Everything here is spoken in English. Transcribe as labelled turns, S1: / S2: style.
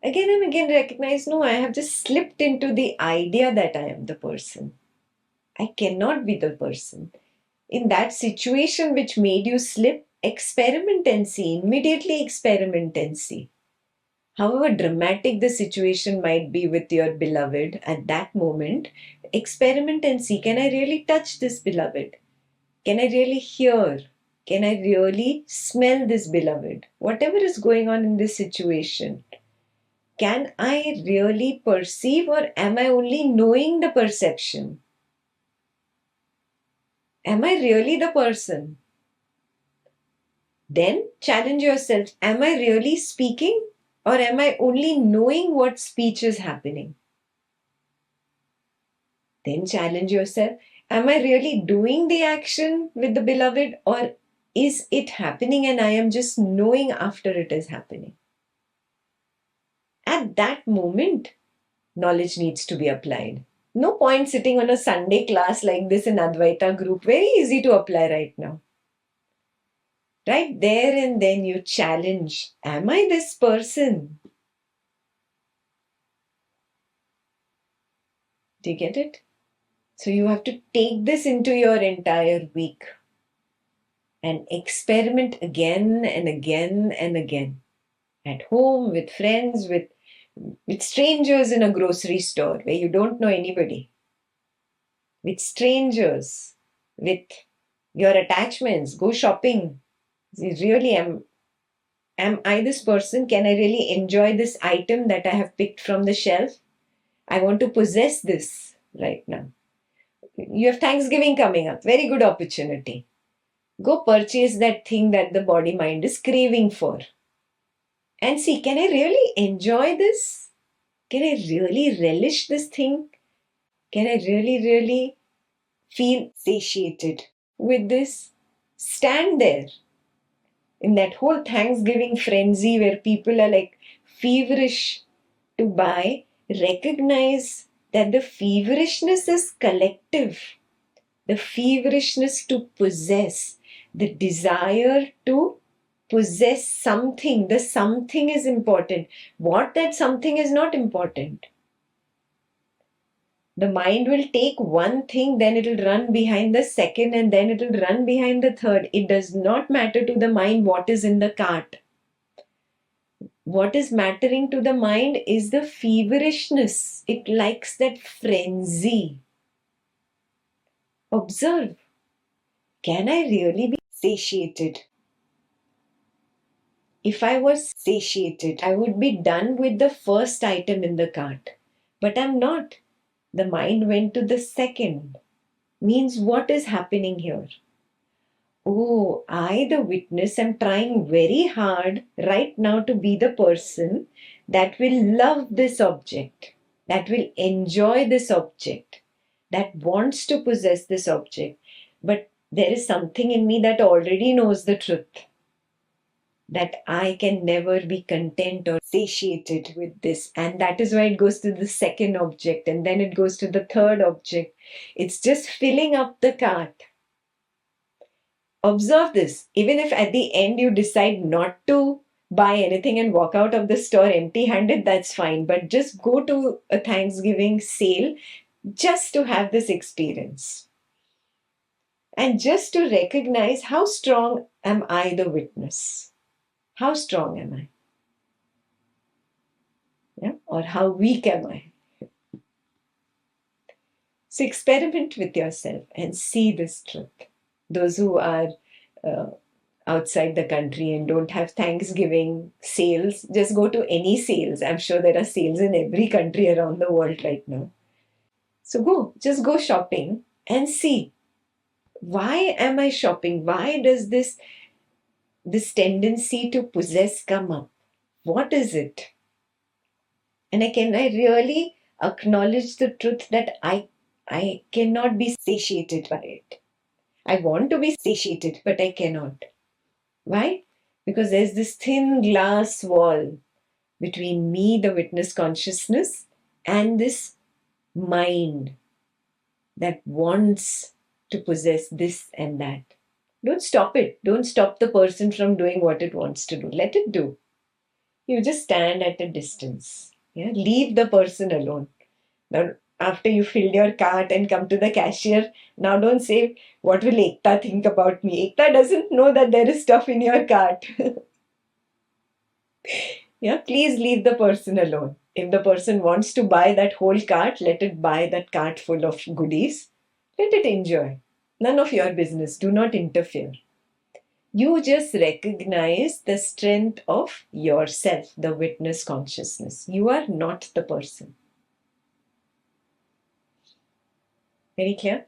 S1: again and again recognize, no, I have just slipped into the idea that I am the person. I cannot be the person. In that situation which made you slip, experiment and see, immediately experiment and see. However dramatic the situation might be with your beloved at that moment, experiment and see, can I really touch this beloved? Can I really hear? Can I really smell this beloved? Whatever is going on in this situation, can I really perceive, or am I only knowing the perception? Am I really the person? Then challenge yourself. Am I really speaking, or am I only knowing what speech is happening? Then challenge yourself. Am I really doing the action with the beloved, or is it happening and I am just knowing after it is happening? At that moment, knowledge needs to be applied. No point sitting on a Sunday class like this in Advaita group. Very easy to apply right now. Right there and then you challenge, am I this person? Do you get it? So you have to take this into your entire week and experiment again and again and again. At home, with friends, with strangers in a grocery store where you don't know anybody, with strangers, with your attachments, go shopping. Really, am I this person? Can I really enjoy this item that I have picked from the shelf? I want to possess this right now. You have Thanksgiving coming up, very good opportunity. Go purchase that thing that the body mind is craving for. And see, can I really enjoy this? Can I really relish this thing? Can I really feel satiated with this? Stand there in that whole Thanksgiving frenzy where people are like feverish to buy. Recognize that the feverishness is collective. The feverishness to possess, the desire to possess something. The something is important. What that something is not important. The mind will take one thing, then it'll run behind the second, and then it'll run behind the third. It does not matter to the mind what is in the cart. What is mattering to the mind is the feverishness. It likes that frenzy. Observe. Can I really be satiated? If I was satiated, I would be done with the first item in the cart. But I'm not. The mind went to the second. Means what is happening here? Oh, I, the witness, am trying very hard right now to be the person that will love this object, that will enjoy this object, that wants to possess this object. But there is something in me that already knows the truth, that I can never be content or satiated with this. And that is why it goes to the second object, and then it goes to the third object. It's just filling up the cart. Observe this. Even if at the end you decide not to buy anything and walk out of the store empty handed, that's fine. But just go to a Thanksgiving sale just to have this experience. And just to recognize how strong am I the witness? How strong am I? Yeah? Or how weak am I? So experiment with yourself and see this truth. Those who are outside the country and don't have Thanksgiving sales, just go to any sales. I'm sure there are sales in every country around the world right now. So just go shopping and see, why am I shopping? Why does this tendency to possess come up? What is it? And can I really acknowledge the truth that I cannot be satiated by it? I want to be satiated, but I cannot. Why? Because there's this thin glass wall between me, the witness consciousness, and this mind that wants to possess this and that. Don't stop it. Don't stop the person from doing what it wants to do. Let it do. You just stand at a distance. Yeah, leave the person alone. Now, after you filled your cart and come to the cashier, now don't say, "What will Ekta think about me?" Ekta doesn't know that there is stuff in your cart. Yeah, please leave the person alone. If the person wants to buy that whole cart, let it buy that cart full of goodies. Let it enjoy. None of your business. Do not interfere. You just recognize the strength of yourself, the witness consciousness. You are not the person. Very clear?